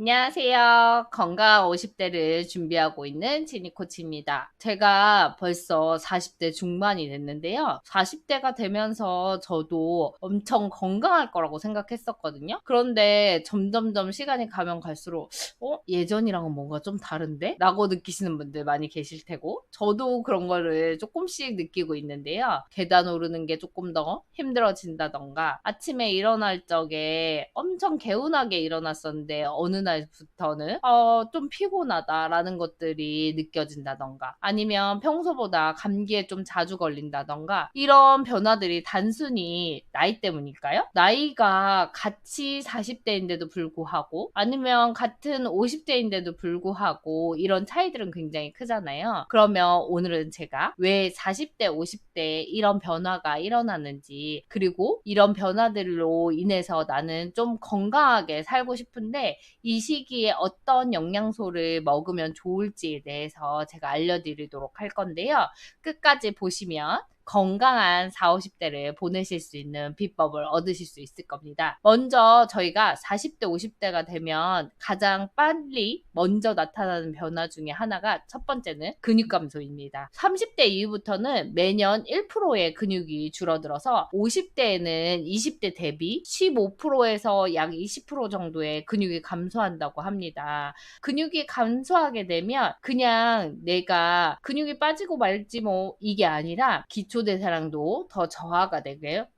안녕하세요. 건강 50대를 준비하고 있는 지니 코치입니다. 제가 벌써 40대 중반이 됐는데요. 40대가 되면서 저도 엄청 건강할 거라고 생각했었거든요. 그런데 점점점 시간이 가면 갈수록 예전이랑은 뭔가 좀 다른데? 라고 느끼시는 분들 많이 계실 테고 저도 그런 거를 조금씩 느끼고 있는데요. 계단 오르는 게 조금 더 힘들어진다던가 아침에 일어날 적에 엄청 개운하게 일어났었는데 어느 날부터는 좀 피곤하다라는 것들이 느껴진다던가 아니면 평소보다 감기에 좀 자주 걸린다던가 이런 변화들이 단순히 나이 때문일까요? 나이가 같이 40대인데도 불구하고 아니면 같은 50대인데도 불구하고 이런 차이들은 굉장히 크잖아요. 그러면 오늘은 제가 왜 40대, 50대에 이런 변화가 일어나는지 그리고 이런 변화들로 인해서 나는 좀 건강하게 살고 싶은데 이 시기에 어떤 영양소를 먹으면 좋을지에 대해서 제가 알려드리도록 할 건데요. 끝까지 보시면 건강한 40, 50대를 보내실 수 있는 비법을 얻으실 수 있을 겁니다. 먼저 저희가 40대, 50대가 되면 가장 빨리 먼저 나타나는 변화 중에 하나가 첫 번째는 근육 감소입니다. 30대 이후부터는 매년 1%의 근육이 줄어들어서 50대에는 20대 대비 15%에서 약 20% 정도의 근육이 감소한다고 합니다. 근육이 감소하게 되면 그냥 내가 근육이 빠지고 말지 뭐 이게 아니라 기초대사량도 더 저하가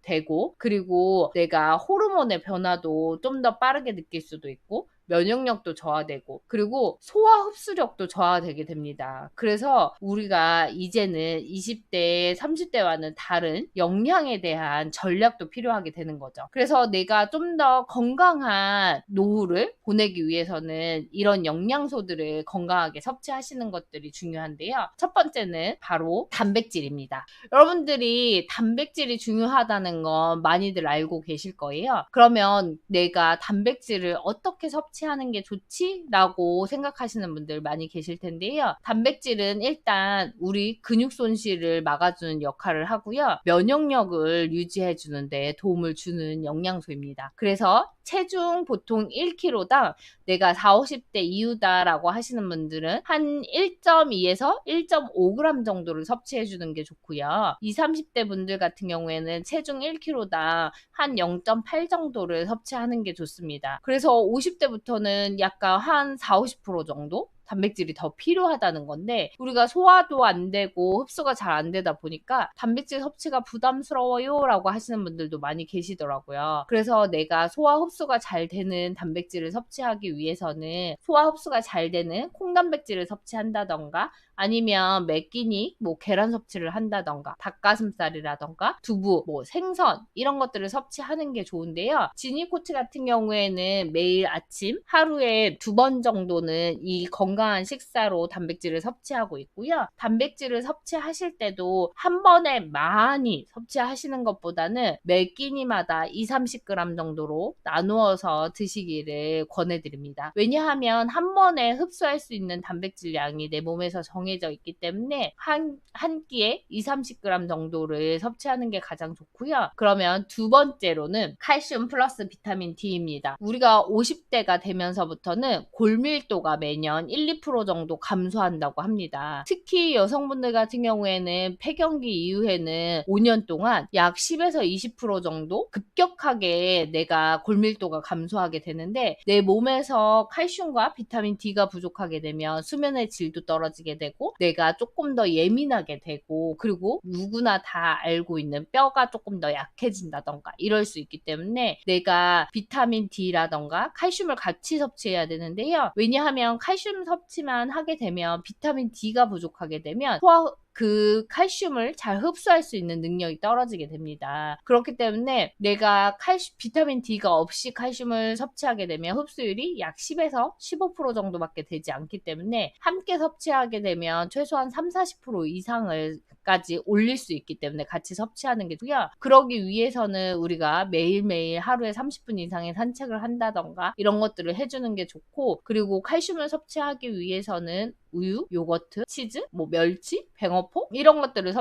되고 그리고 내가 호르몬의 변화도 좀 더 빠르게 느낄 수도 있고 면역력도 저하되고 그리고 소화 흡수력도 저하되게 됩니다. 그래서 우리가 이제는 20대, 30대와는 다른 영양에 대한 전략도 필요하게 되는 거죠. 그래서 내가 좀 더 건강한 노후를 보내기 위해서는 이런 영양소들을 건강하게 섭취하시는 것들이 중요한데요. 첫 번째는 바로 단백질입니다. 여러분들이 단백질이 중요하다는 건 많이들 알고 계실 거예요. 그러면 내가 단백질을 어떻게 섭취하는 게 좋지? 라고 생각하시는 분들 많이 계실 텐데요. 단백질은 일단 우리 근육 손실을 막아주는 역할을 하고요. 면역력을 유지해 주는데 도움을 주는 영양소입니다. 그래서 체중 보통 1kg당 내가 40, 50대 이후다라고 하시는 분들은 한 1.2에서 1.5g 정도를 섭취해 주는 게 좋고요. 20, 30대 분들 같은 경우에는 체중 1kg당 한 0.8 정도를 섭취하는 게 좋습니다. 그래서 50대부터는 약간 한 4, 50% 정도? 단백질이 더 필요하다는 건데 우리가 소화도 안 되고 흡수가 잘 안 되다 보니까 단백질 섭취가 부담스러워요 라고 하시는 분들도 많이 계시더라고요. 그래서 내가 소화 흡수가 잘 되는 단백질을 섭취하기 위해서는 소화 흡수가 잘 되는 콩단백질을 섭취한다던가 아니면 매끼니 계란 섭취를 한다던가 닭가슴살이라던가 두부 생선 이런 것들을 섭취하는 게 좋은데요. 지니 코치 같은 경우에는 매일 아침 하루에 2번 정도는 이 건강한 식사로 단백질을 섭취하고 있고요. 단백질을 섭취하실 때도 한 번에 많이 섭취하시는 것보다는 매 끼니마다 2, 30g 정도로 나누어서 드시기를 권해드립니다. 왜냐하면 한 번에 흡수할 수 있는 단백질 양이 내 몸에서 정해져 있기 때문에 한 끼에 2, 30g 정도를 섭취하는 게 가장 좋고요. 그러면 두 번째로는 칼슘 플러스 비타민 D입니다. 우리가 50대가 되면서부터는 골밀도가 매년 1, 2% 정도 감소한다고 합니다. 특히 여성분들 같은 경우에는 폐경기 이후에는 5년 동안 약 10에서 20% 정도 급격하게 내가 골밀도가 감소하게 되는데 내 몸에서 칼슘과 비타민 D가 부족하게 되면 수면의 질도 떨어지게 되고 내가 조금 더 예민하게 되고 그리고 누구나 다 알고 있는 뼈가 조금 더 약해진다던가 이럴 수 있기 때문에 내가 비타민 D라던가 칼슘을 같이 섭취해야 되는데요. 왜냐하면 칼슘 섭취만 하게 되면 비타민 D가 부족하게 되면 그 칼슘을 잘 흡수할 수 있는 능력이 떨어지게 됩니다. 그렇기 때문에 내가 비타민 D가 없이 칼슘을 섭취하게 되면 흡수율이 약 10에서 15% 정도밖에 되지 않기 때문에 함께 섭취하게 되면 최소한 3, 40% 이상을 까지 올릴 수 있기 때문에 같이 섭취하는 게 좋고요. 그러기 위해서는 우리가 매일매일 하루에 30분 이상의 산책을 한다던가 이런 것들을 해주는 게 좋고 그리고 칼슘을 섭취하기 위해서는 우유, 요거트, 치즈, 뭐 멸치, 뱅어포 이런 것들을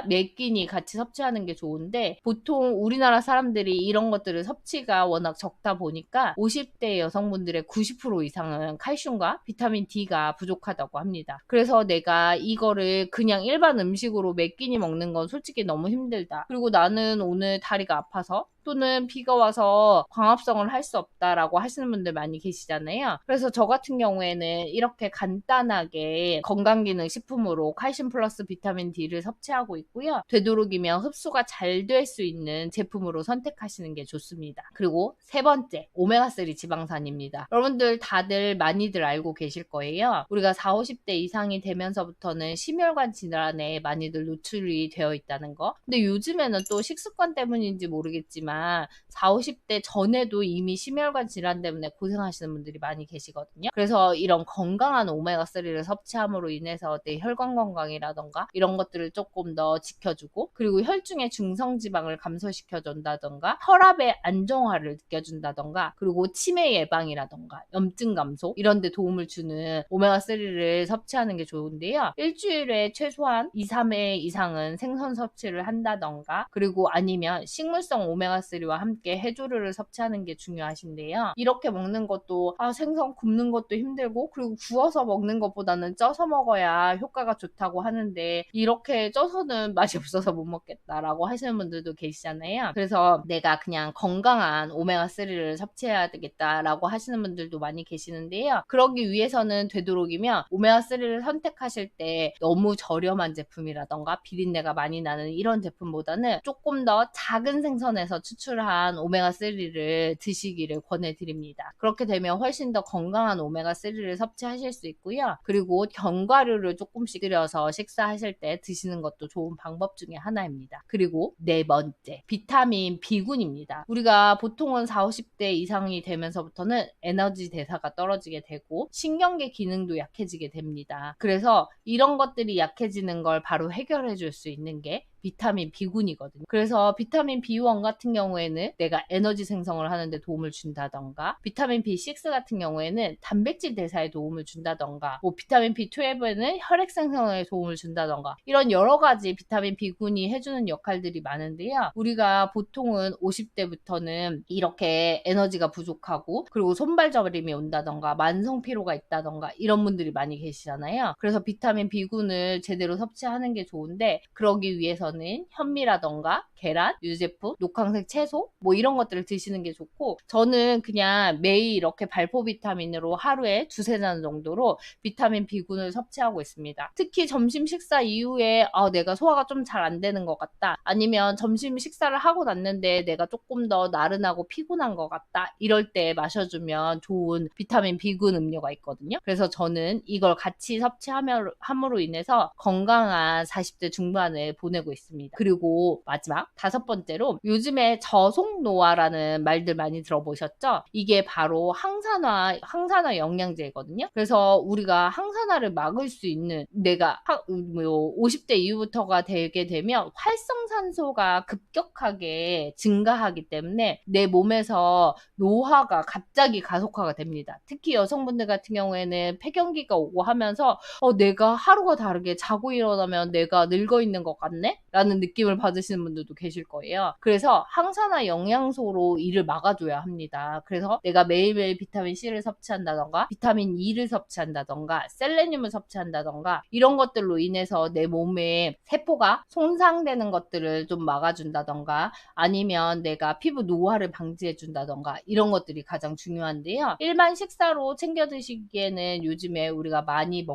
몇 끼니 같이 섭취하는 게 좋은데 보통 우리나라 사람들이 이런 것들을 섭취가 워낙 적다 보니까 50대 여성분들의 90% 이상은 칼슘과 비타민 D가 부족하다고 합니다. 그래서 내가 이거를 그냥 일반 음식으로 몇 끼니 먹는 건 솔직히 너무 힘들다. 그리고 나는 오늘 다리가 아파서 또는 비가 와서 광합성을 할 수 없다라고 하시는 분들 많이 계시잖아요. 그래서 저 같은 경우에는 이렇게 간단하게 건강기능 식품으로 칼슘 플러스 비타민 D를 섭취하고 있고요. 되도록이면 흡수가 잘 될 수 있는 제품으로 선택하시는 게 좋습니다. 그리고 세 번째, 오메가3 지방산입니다. 여러분들 다들 많이들 알고 계실 거예요. 우리가 40, 50대 이상이 되면서부터는 심혈관 질환에 많이들 노출이 되어 있다는 거. 근데 요즘에는 또 식습관 때문인지 모르겠지만 40, 50대 전에도 이미 심혈관 질환 때문에 고생하시는 분들이 많이 계시거든요. 그래서 이런 건강한 오메가3를 섭취함으로 인해서 내 혈관 건강이라던가 이런 것들을 조금 더 지켜주고 그리고 혈중의 중성지방을 감소시켜준다던가 혈압의 안정화를 느껴준다던가 그리고 치매 예방이라던가 염증 감소 이런 데 도움을 주는 오메가3를 섭취하는 게 좋은데요. 일주일에 최소한 2, 3회 이상은 생선 섭취를 한다던가 그리고 아니면 식물성 오메가3와 함께 해조류를 섭취하는 게 중요하신데요. 이렇게 먹는 것도 생선 굽는 것도 힘들고 그리고 구워서 먹는 것보다는 쪄서 먹어야 효과가 좋다고 하는데 이렇게 쪄서는 맛이 없어서 못 먹겠다라고 하시는 분들도 계시잖아요. 그래서 내가 그냥 건강한 오메가3를 섭취해야 되겠다라고 하시는 분들도 많이 계시는데요. 그러기 위해서는 되도록이면 오메가3를 선택하실 때 너무 저렴한 제품이라던가 비린내가 많이 나는 이런 제품보다는 조금 더 작은 생선에서 추출한 오메가3를 드시기를 권해드립니다. 그렇게 되면 훨씬 더 건강한 오메가3를 섭취하실 수 있고요. 그리고 견과류를 조금씩 들여서 식사하실 때 드시는 것도 좋은 방법 중에 하나입니다. 그리고 네 번째, 비타민 B군입니다. 우리가 보통은 40, 50대 이상이 되면서부터는 에너지 대사가 떨어지게 되고 신경계 기능도 약해지게 됩니다. 그래서 이런 것들이 약해지는 걸 바로 해결해 줄 수 있는 게 비타민 B군이거든요. 그래서 비타민 B1 같은 경우에는 내가 에너지 생성을 하는데 도움을 준다던가 비타민 B6 같은 경우에는 단백질 대사에 도움을 준다던가 뭐 비타민 B12에는 혈액 생성에 도움을 준다던가 이런 여러 가지 비타민 B군이 해주는 역할들이 많은데요. 우리가 보통은 50대부터는 이렇게 에너지가 부족하고 그리고 손발 저림이 온다던가 만성 피로가 있다던가 이런 분들이 많이 계시잖아요. 그래서 비타민 B군을 제대로 섭취하는 게 좋은데 그러기 위해서 현미라던가 계란, 유제품, 녹황색 채소 뭐 이런 것들을 드시는 게 좋고 저는 그냥 매일 이렇게 발포 비타민으로 하루에 두세 잔 정도로 비타민 B군을 섭취하고 있습니다. 특히 점심 식사 이후에 내가 소화가 좀 잘 안 되는 것 같다. 아니면 점심 식사를 하고 났는데 내가 조금 더 나른하고 피곤한 것 같다. 이럴 때 마셔주면 좋은 비타민 B군 음료가 있거든요. 그래서 저는 이걸 같이 섭취함으로 인해서 건강한 40대 중반을 보내고 있습니다. 그리고 마지막 다섯 번째로 요즘에 저속노화라는 말들 많이 들어보셨죠? 이게 바로 항산화 영양제거든요. 그래서 우리가 항산화를 막을 수 있는 내가 50대 이후부터가 되게 되면 활성산소가 급격하게 증가하기 때문에 내 몸에서 노화가 갑자기 가속화가 됩니다. 특히 여성분들 같은 경우에는 폐경기가 오고 하면서 내가 하루가 다르게 자고 일어나면 내가 늙어 있는 것 같네? 라는 느낌을 받으시는 분들도 계실 거예요. 그래서 항산화 영양소로 이를 막아줘야 합니다. 그래서 내가 매일매일 비타민 C를 섭취한다던가 비타민 E를 섭취한다던가 셀레늄을 섭취한다던가 이런 것들로 인해서 내 몸에 세포가 손상되는 것들을 좀 막아준다던가 아니면 내가 피부 노화를 방지해준다던가 이런 것들이 가장 중요한데요. 일반 식사로 챙겨 드시기에는 요즘에 우리가 많이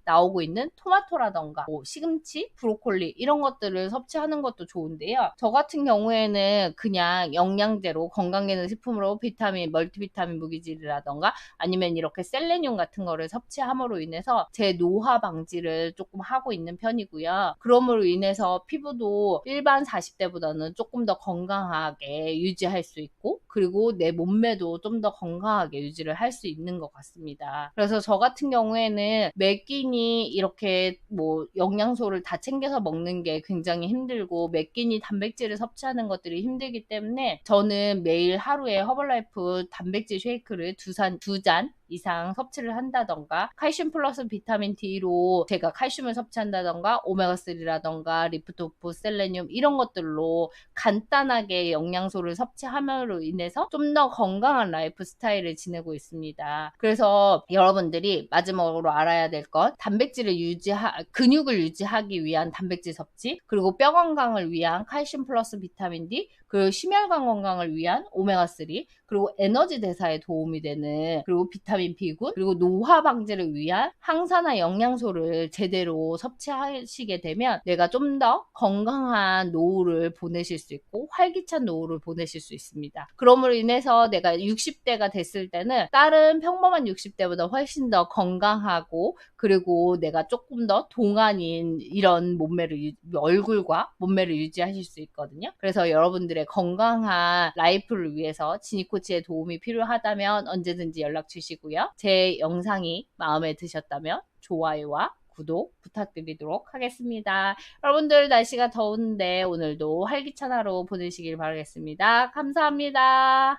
나오고 있는 토마토라던가 시금치, 브로콜리 이런 것들을 섭취하는 것도 좋은데요. 저 같은 경우에는 그냥 영양제로 건강기능식품으로 멀티비타민 무기질이라던가 아니면 이렇게 셀레늄 같은 거를 섭취함으로 인해서 제 노화 방지를 조금 하고 있는 편이고요. 그럼으로 인해서 피부도 일반 40대보다는 조금 더 건강하게 유지할 수 있고 그리고 내 몸매도 좀 더 건강하게 유지를 할 수 있는 것 같습니다. 그래서 저 같은 경우에는 매 끼니 이렇게 영양소를 다 챙겨서 먹는 게 굉장히 힘들고 매 끼니 단백질을 섭취하는 것들이 힘들기 때문에 저는 매일 하루에 허벌라이프 단백질 쉐이크를 두 잔 이상 섭취를 한다던가, 칼슘 플러스 비타민 D로 제가 칼슘을 섭취한다던가, 오메가3라던가 리프토프, 셀레늄 이런 것들로 간단하게 영양소를 섭취함으로 인해서 좀 더 건강한 라이프 스타일을 지내고 있습니다. 그래서 여러분들이 마지막으로 알아야 될 건 단백질을 근육을 유지하기 위한 단백질 섭취, 그리고 뼈 건강을 위한 칼슘 플러스 비타민 D, 그리고 심혈관 건강을 위한 오메가3, 그리고 에너지 대사에 도움이 되는, 그리고 비타민 B군, 그리고 노화 방지를 위한 항산화 영양소를 제대로 섭취하시게 되면 내가 좀 더 건강한 노후를 보내실 수 있고 활기찬 노후를 보내실 수 있습니다. 그러므로 인해서 내가 60대가 됐을 때는 다른 평범한 60대보다 훨씬 더 건강하고, 그리고 내가 조금 더 동안인 이런 얼굴과 몸매를 유지하실 수 있거든요. 그래서 여러분들의 건강한 라이프를 위해서 지니코치의 도움이 필요하다면 언제든지 연락 주시고요. 제 영상이 마음에 드셨다면 좋아요와 구독 부탁드리도록 하겠습니다. 여러분들 날씨가 더운데 오늘도 활기찬 하루 보내시길 바라겠습니다. 감사합니다.